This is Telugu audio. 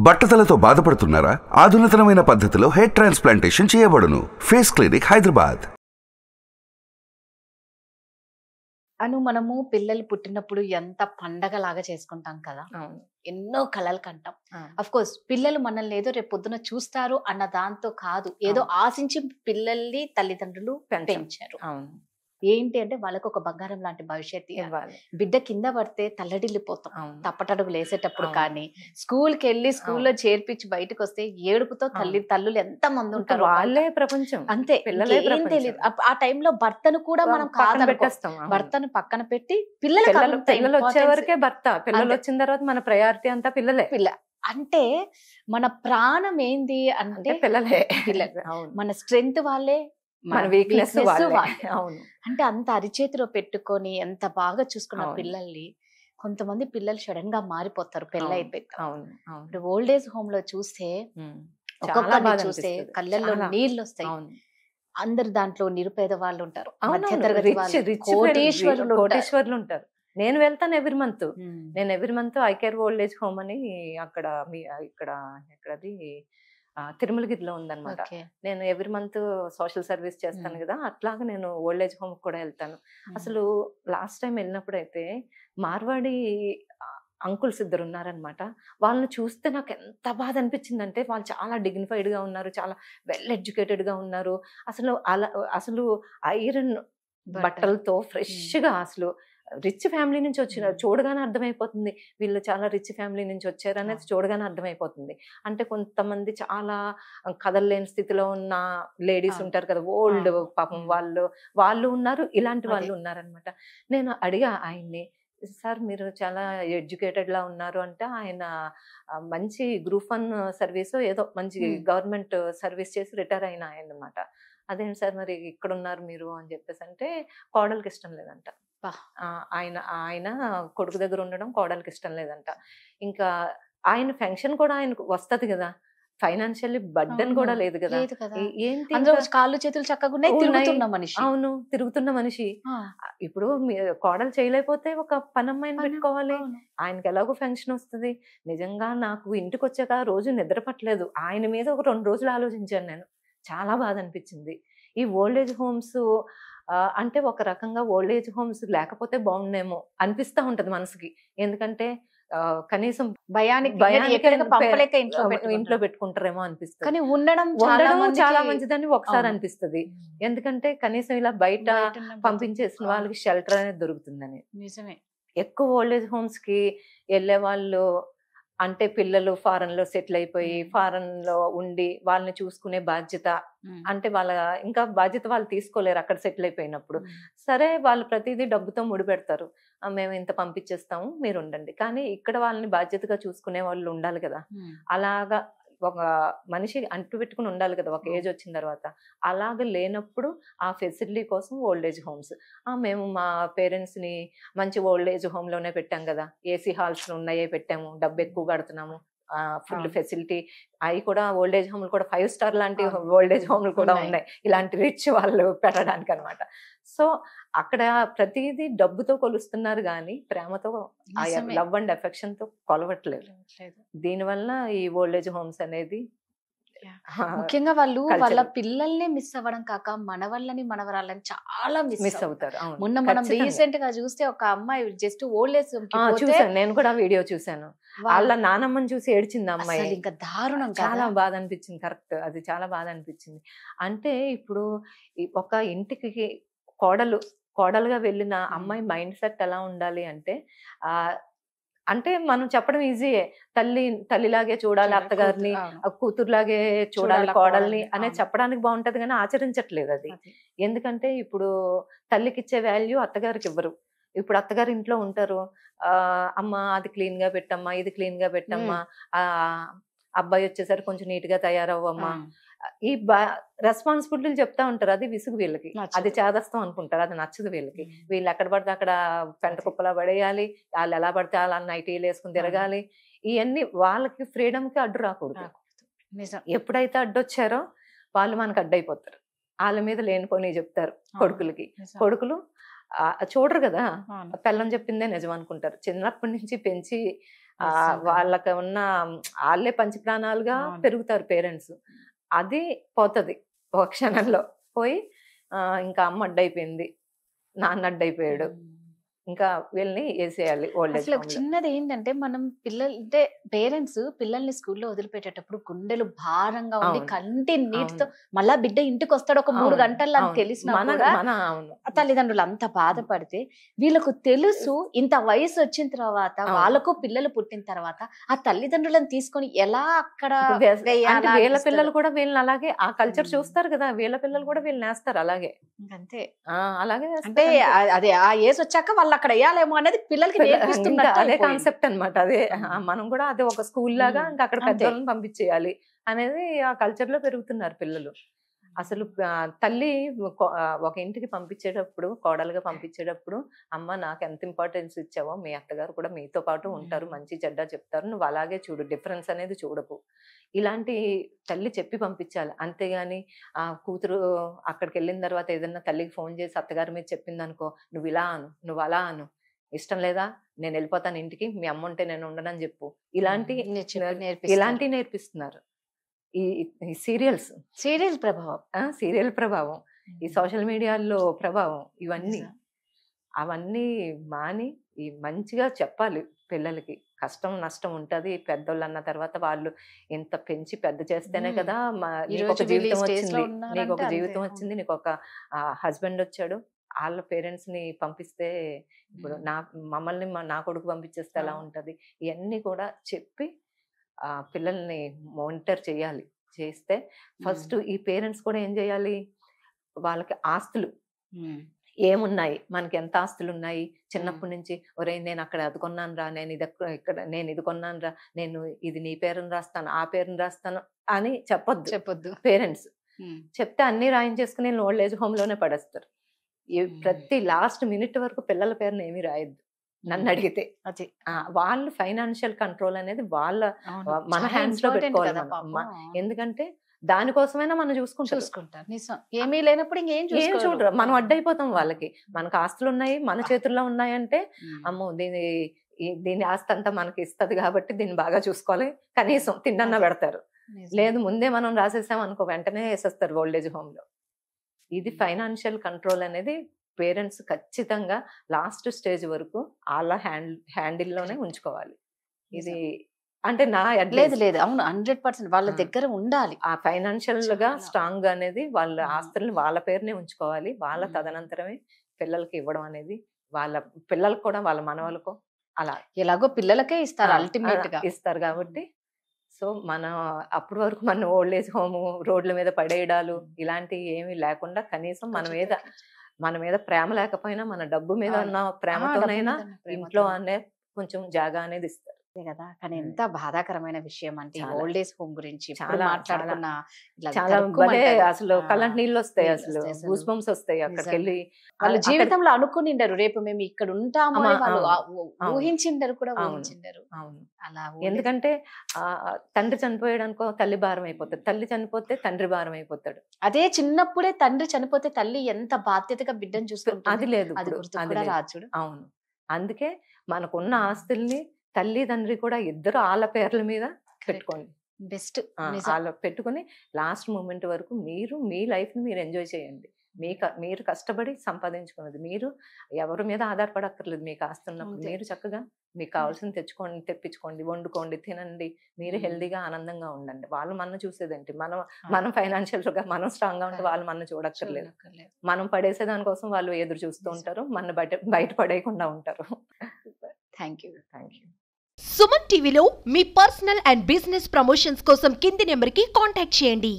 బట్టతలతో బాధపడుతున్నారా? ఆధునితనమైన పద్ధతిలో హెయిర్ ట్రాన్స్ప్లాంటేషన్ చేయబడును. Face clinic, Hyderabad. మనము పిల్లలు పుట్టినప్పుడు ఎంత పండగలాగా చేసుకుంటాం కదా. ఎన్నో కలలు కంటాం. అఫ్ కోర్స్ పిల్లలు మనల్ని ఏదో రేపు పొద్దున చూస్తారు అన్న దాంతో కాదు, ఏదో ఆశించి పిల్లల్ని తల్లిదండ్రులు పెంచారు. ఏంటి అంటే వాళ్ళకు ఒక బంగారం లాంటి భవిష్యత్తు ఇవ్వాలి. బిడ్డ కింద పడితే తల్లడిల్లిపోతాం తప్పటడుగులు వేసేటప్పుడు. కానీ స్కూల్కి వెళ్ళి స్కూల్లో చేర్పించి బయటకు వస్తే ఏడుపుతో తల్లులు ఎంత మంది ఉంటారు. వాళ్ళే ప్రపంచం, అంతే, ఏం తెలియదు. ఆ టైంలో భర్తను కూడా మనం కాదనుకొస్తాం. భర్తను పక్కన పెట్టి పిల్లలు వచ్చే వరకే భర్త, పిల్లలు వచ్చిన తర్వాత మన ప్రయారిటీ అంతా పిల్లలే. అంటే మన ప్రాణం ఏంది అంటే పిల్లలే. మన స్ట్రెంగ్త్ వాళ్ళే, మన వీక్నెస్ వాళ్ళే. అంటే అంత అరిచేతిలో పెట్టుకొని ఎంత బాగా చూసుకున్న పిల్లల్ని కొంతమంది పిల్లలు సడన్ గా మారిపోతారు పెళ్ళి అయిపోయి. ఓల్డ్ ఏజ్ హోమ్ లో చూస్తే ఒక్కొక్కరిని చూస్తే కళ్ళల్లో నీళ్ళు వస్తాయి. అందరు దాంట్లో నిరుపేద వాళ్ళు ఉంటారు, మధ్యతరగతి వాళ్ళు, కోటీశ్వరులు ఉంటారు. నేను వెళ్తాను every month I care old age home అని అక్కడ ఎక్కడది తిరుమలగిరిలో ఉందన్నమాట. నేను ఎవ్రీ మంత్ సోషల్ సర్వీస్ చేస్తాను కదా, అట్లాగా నేను ఓల్డ్ ఏజ్ హోమ్ కూడా వెళ్తాను. అసలు లాస్ట్ టైం వెళ్ళినప్పుడు అయితే మార్వాడి అంకుల్స్ ఇద్దరు ఉన్నారనమాట. వాళ్ళని చూస్తే నాకు ఎంత బాధ అనిపించింది అంటే, వాళ్ళు చాలా డిగ్నిఫైడ్గా ఉన్నారు, చాలా వెల్ ఎడ్యుకేటెడ్గా ఉన్నారు. అసలు ఐరన్ బట్టలతో ఫ్రెష్గా, అసలు రిచ్ ఫ్యామిలీ నుంచి వచ్చిన చూడగానే అర్థమైపోతుంది వీళ్ళు చాలా రిచ్ ఫ్యామిలీ నుంచి వచ్చారు అనేది చూడగానే అర్థమైపోతుంది. అంటే కొంతమంది చాలా కదలలేని స్థితిలో ఉన్న లేడీస్ ఉంటారు కదా, ఓల్డ్ పాపం వాళ్ళు ఉన్నారు, ఇలాంటి వాళ్ళు ఉన్నారనమాట. నేను అడిగా ఆయన్ని, సార్ మీరు చాలా ఎడ్యుకేటెడ్ లా ఉన్నారు అంటే, ఆయన మంచి గ్రూప్ 1 సర్వీస్ ఏదో మంచి గవర్నమెంట్ సర్వీస్ చేసి రిటైర్ అయిన ఆయన అనమాట. అదేంటి సార్ మరి ఇక్కడ ఉన్నారు మీరు అని చెప్పేసి అంటే, కోడలికి ఇష్టం లేదంట. ఆయన కొడుకు దగ్గర ఉండడం కోడలికి ఇష్టం లేదంట. ఇంకా ఆయన ఫంక్షన్ కూడా ఆయనకు వస్తది కదా, ఫైనాన్షియల్లీ బర్డెన్ కూడా లేదు కదా. ఏంటి కాళ్ళు చేతులు చక్కగా తిరుగుతున్న మనిషి. అవును, తిరుగుతున్న మనిషి. ఇప్పుడు కోడలు చేయలేకపోతే ఒక పనమ్మాయిని పెట్టుకోవాలి. ఆయనకి ఎలాగో ఫంక్షన్ వస్తుంది. నిజంగా నాకు ఇంటికి వచ్చాక రోజు నిద్ర పట్టలేదు. ఆయన మీద ఒక 2 రోజులు ఆలోచించాను నేను. చాలా బాధ అనిపించింది. ఈ ఓల్డ్ ఏజ్ హోమ్స్ అంటే ఒక రకంగా ఓల్డ్ ఏజ్ హోమ్స్ లేకపోతే బాగుండేమో అనిపిస్తూ ఉంటది మనసుకి. ఎందుకంటే కనీసం ఇంట్లో పెట్టుకుంటారేమో అనిపిస్తుంది. కానీ ఉండడం చాలా మంచిదని ఒకసారి అనిపిస్తుంది. ఎందుకంటే కనీసం ఇలా బయట పంపించేసిన వాళ్ళకి షెల్టర్ అనేది దొరుకుతుందని. నిజమే. ఎక్కువ ఓల్డ్ ఏజ్ హోమ్స్ కి వెళ్ళే వాళ్ళు అంటే పిల్లలు ఫారెన్ లో సెటిల్ అయిపోయి ఫారెన్ లో ఉండి వాళ్ళని చూసుకునే బాధ్యత, అంటే ఇంకా బాధ్యత వాళ్ళు తీసుకోలేరు అక్కడ సెటిల్ అయిపోయినప్పుడు. సరే, వాళ్ళు ప్రతిదీ డబ్బుతో ముడిపెడతారు, మేము ఇంత పంపించేస్తాము మీరు ఉండండి. కానీ ఇక్కడ వాళ్ళని బాధ్యతగా చూసుకునే వాళ్ళు ఉండాలి కదా. అలాగా ఒక మనిషి అంటు పెట్టుకుని ఉండాలి కదా ఒక ఏజ్ వచ్చిన తర్వాత. అలాగ లేనప్పుడు ఆ ఫెసిలిటీ కోసం ఓల్డ్ ఏజ్ హోమ్స్. మేము మా పేరెంట్స్ ని మంచి ఓల్డ్ ఏజ్ హోమ్ లోనే పెట్టాం కదా, ఏసీ హాల్స్ ఉన్నాయే పెట్టాము, డబ్బు ఎక్కువ కడుతున్నాము, ఫుల్ ఫెసిలిటీ. అవి కూడా ఓల్డ్ ఏజ్ హోమ్లు కూడా 5 స్టార్ లాంటి ఓల్డ్ ఏజ్ హోమ్లు కూడా ఉన్నాయి ఇలాంటి రిచ్ వాళ్ళు పెట్టడానికి అనమాట. సో అక్కడ ప్రతిదీ డబ్బుతో కొలుస్తున్నారు కానీ ప్రేమతో, లవ్ అండ్ ఎఫెక్షన్ తో కొలవట్లేదు. దీనివల్ల ఈ ఓల్డ్ ఏజ్ హోమ్స్ అనేది ముఖ్యంగా వాళ్ళు వాళ్ళ పిల్లల్ని మిస్ అవ్వడం కాక మనవళ్ళని మనవరాళ్ళని చాలా మిస్ అవుతారు. మొన్న మనం రీసెంట్ గా చూస్తే ఒక అమ్మాయి జస్ట్ ఓల్డ్ ఏజ్ చూసాను, నేను కూడా వీడియో చూసాను. వాళ్ళ నానమ్మని చూసి ఏడ్చింది అమ్మాయి. ఇంకా దారుణం, చాలా బాధ అనిపించింది. కరెక్ట్, అది చాలా బాధ అనిపించింది. అంటే ఇప్పుడు ఒక ఇంటికి కోడలుగా వెళ్ళిన అమ్మాయి మైండ్ సెట్ ఎలా ఉండాలి అంటే మనం చెప్పడం ఈజీయే, తల్లిలాగే చూడాలి అత్తగారిని, కూతురులాగే చూడాలి కోడల్ని అనేది చెప్పడానికి బాగుంటది కానీ ఆచరించట్లేదు అది. ఎందుకంటే ఇప్పుడు తల్లికి ఇచ్చే వాల్యూ అత్తగారికి ఇవ్వరు. ఇప్పుడు అత్తగారి ఇంట్లో ఉంటారు, అమ్మ అది క్లీన్ గా పెట్టమ్మా, ఇది క్లీన్ గా పెట్టమ్మా, అబ్బాయి వచ్చేసరికి కొంచెం నీట్ గా తయారవ్వమ్మా, ఈ రెస్పాన్సిబిలిటీలు చెప్తా ఉంటారు. అది విసుగు వీళ్ళకి, అది చేదస్తాం అనుకుంటారు, అది నచ్చదు వీళ్ళకి. వీళ్ళు ఎక్కడ పడితే అక్కడ పెంట కుప్పలా పడేయాలి, వాళ్ళు ఎలా పడితే అలా నైటీలు వేసుకుని తిరగాలి. ఇవన్నీ వాళ్ళకి ఫ్రీడమ్ కి అడ్డు రాకూడదు. ఎప్పుడైతే అడ్డొచ్చారో వాళ్ళు మనకు అడ్డైపోతారు. వాళ్ళ మీద లేనిపోని చెప్తారు కొడుకులు చూడరు కదా, పిల్లని చెప్పిందే నిజం అనుకుంటారు. చిన్నప్పటి నుంచి పెంచి వాళ్ళకి ఉన్న వాళ్ళే పంచప్రాణాలుగా పెరుగుతారు పేరెంట్స్. అది పోతుంది ఒక క్షణంలో పోయి ఇంకా అమ్మ అడ్డైపోయింది, నాన్న అడ్డైపోయాడు, ఇంకా వీళ్ళని వేసేయాలి ఓల్డ్ ఏజ్. చిన్నది ఏంటంటే మనం పిల్లలు అంటే పేరెంట్స్ పిల్లల్ని స్కూల్లో వదిలిపెట్టేటప్పుడు గుండెలు భారంగా ఉండి కంటి నీటితో మళ్ళా బిడ్డ ఇంటికి వస్తాడు ఒక 3 గంటల్లో అని తెలిసిన తల్లిదండ్రులు అంత బాధపడితే, వీళ్ళకు తెలుసు ఇంత వయసు వచ్చిన తర్వాత వాళ్ళకు పిల్లలు పుట్టిన తర్వాత ఆ తల్లిదండ్రులను తీసుకొని ఎలా అక్కడ వీళ్ళ పిల్లలు కూడా వీళ్ళని అలాగే ఆ కల్చర్ చూస్తారు కదా, వీళ్ళ పిల్లలు కూడా వీళ్ళని వేస్తారు అలాగే. అంతే, అలాగే అంటే అదే ఆ ఏజ్ వచ్చాక వాళ్ళు అక్కడ వేయాలేమో అనేది పిల్లలకి నేర్పిస్తున్నారు. అదే కాన్సెప్ట్ అనమాట. అదే మనం కూడా అదే ఒక స్కూల్ లాగా ఇంకా అక్కడ పెద్దలను పంపించేయాలి అనేది ఆ కల్చర్ లో పెరుగుతున్నారు పిల్లలు. అసలు తల్లి ఒక ఇంటికి పంపించేటప్పుడు, కోడలుగా పంపించేటప్పుడు, అమ్మ నాకు ఎంత ఇంపార్టెన్స్ ఇచ్చావో మీ అత్తగారు కూడా మీతో పాటు ఉంటారు, మంచి చెడ్డ చెప్తారు, నువ్వు అలాగే చూడు, డిఫరెన్స్ అనేది చూడకు, ఇలాంటి తల్లి చెప్పి పంపించాలి. అంతేగాని ఆ కూతురు అక్కడికి వెళ్ళిన తర్వాత ఏదన్నా తల్లికి ఫోన్ చేసి అత్తగారి మీద చెప్పింది అనుకో, నువ్వు ఇలా అను, నువ్వు అలా అను, ఇష్టం లేదా నేను వెళ్ళిపోతాను ఇంటికి, మీ అమ్మ ఉంటే నేను ఉండనని చెప్పు, ఇలాంటివి నేర్పిస్తున్నారు ఈ సీరియల్ ప్రభావం, ఈ సోషల్ మీడియాలో ప్రభావం, అవన్నీ మాని ఈ మంచిగా చెప్పాలి పిల్లలకి. కష్టం నష్టం ఉంటది, పెద్దోళ్ళు అన్న తర్వాత వాళ్ళు ఇంత పెంచి పెద్ద చేస్తేనే కదా నీకు ఒక జీవితం వచ్చింది, నీకు ఒక హస్బెండ్ వచ్చాడు, వాళ్ళ పేరెంట్స్ ని పంపిస్తే ఇప్పుడు మమ్మల్ని నా కొడుకు పంపించేస్తే ఎలా ఉంటది, ఇవన్నీ కూడా చెప్పి పిల్లల్ని మానిటర్ చేయాలి. చేస్తే ఫస్ట్ ఈ పేరెంట్స్ కూడా ఏం చేయాలి, వాళ్ళకి ఆస్తులు ఏమున్నాయి, మనకి ఎంత ఆస్తులు ఉన్నాయి, చిన్నప్పటి నుంచి ఒరే నేను అక్కడ అది కొన్నాను రా, నేను ఇది కొన్నాను రా, నేను ఇది నీ పేరుని రాస్తాను, ఆ పేరుని రాస్తాను అని చెప్పొద్దు పేరెంట్స్. చెప్తే అన్ని రాయించేసుకుని ఓల్డ్ ఏజ్ హోమ్ లోనే పడేస్తారు. ప్రతి లాస్ట్ మినిట్ వరకు పిల్లల పేరుని ఏమీ రాయొద్దు నన్ను అడిగితే. వాళ్ళు ఫైనాన్షియల్ కంట్రోల్ అనేది మన హ్యాండ్స్ లో పెట్టుకోవాలి. ఎందుకంటే దానికోసమైనా మనం చూసుకుంటాం. ఏమీ లేనప్పుడు ఇంకేం చూడరు, మనం అడ్డైపోతాం వాళ్ళకి. మనకు ఆస్తులు ఉన్నాయి, మన చేతుల్లో ఉన్నాయంటే అమ్మో దీని ఆస్తి అంతా మనకి ఇస్తుంది కాబట్టి దీన్ని బాగా చూసుకోవాలి, కనీసం తిండన్నా పెడతారు. లేదు ముందే మనం రాసేసాం అనుకో వెంటనే వేసేస్తారు ఓల్డ్ ఏజ్ హోమ్ లో. ఇది ఫైనాన్షియల్ కంట్రోల్ అనేది పేరెంట్స్ ఖచ్చితంగా లాస్ట్ స్టేజ్ వరకు వాళ్ళ హ్యాండిల్లోనే ఉంచుకోవాలి. ఇది అంటే నా లేదు అవును 100% వాళ్ళ దగ్గర ఉండాలి. ఆ ఫైనాన్షియల్ గా స్ట్రాంగ్ అనేది వాళ్ళ ఆస్తుల్ని వాళ్ళ పేరునే ఉంచుకోవాలి. వాళ్ళ తదనంతరమే పిల్లలకి ఇవ్వడం అనేది, వాళ్ళ పిల్లలకు కూడా వాళ్ళ మనవలకు అలా ఎలాగో పిల్లలకే ఇస్తారు, అల్టిమేట్ గా ఇస్తారు కాబట్టి. సో మనం అప్పటి వరకు మన ఓల్డ్ ఏజ్ హోమ్ రోడ్ల మీద పడేయడాలు ఇలాంటివి ఏమీ లేకుండా కనీసం మన మీద ప్రేమ లేకపోయినా మన డబ్బు మీద ఉన్న ప్రేమతోనైనా ఇంట్లో అనే కొంచెం జాగా అనేది ఇస్తారు కదా. కానీ ఎంత బాధాకరమైన విషయం అంటే ఓల్డ్ ఏజ్ హోమ్ గురించి మాట్లాడుకున్న అసలు కళ్ళంటి నీళ్ళు వస్తాయి, అసలు గూస్ బంప్స్ వస్తాయి. అక్కడికి వెళ్ళి వాళ్ళు జీవితంలో అనుకునిండరు రేపు మేము ఇక్కడ ఉంటాము, ఊహించిండరు కూడా ఊహించిండరు. అలా ఎందుకంటే తండ్రి చనిపోయాడనుకో తల్లి భారం అయిపోతాడు, తల్లి చనిపోతే తండ్రి భారం అయిపోతాడు. అదే చిన్నప్పుడే తండ్రి చనిపోతే తల్లి ఎంత బాధ్యతగా బిడ్డను చూసుకుంటుంది, అది లేదు రాజుడు. అవును, అందుకే మనకున్న ఆస్తుల్ని తల్లి తండ్రి కూడా ఇద్దరు వాళ్ళ పేర్ల మీద పెట్టుకోండి, బెస్ట్ వాళ్ళ పెట్టుకుని లాస్ట్ మూమెంట్ వరకు మీ లైఫ్ ని మీరు ఎంజాయ్ చేయండి. మీరు కష్టపడి సంపాదించుకున్నది, మీరు ఎవరి మీద ఆధారపడక్కర్లేదు. మీకు ఆస్తున్నప్పుడు మీరు చక్కగా మీకు కావాల్సింది తెప్పించుకోండి, వండుకోండి, తినండి, మీరు హెల్దీగా ఆనందంగా ఉండండి. వాళ్ళు మన చూసేదేంటి, మనం ఫైనాన్షియల్ గా మనం స్ట్రాంగ్ గా ఉంటే వాళ్ళు మన చూడక్కర్లేదు. మనం పడేసే దానికోసం వాళ్ళు ఎదురు చూస్తూ ఉంటారు, మన బయట పడేయకుండా ఉంటారు. Thank you. సుమన్ టీవీలో మీ పర్సనల్ అండ్ బిజినెస్ ప్రమోషన్స్ కోసం కింది నెంబర్కి కాంటాక్ట్ చేయండి.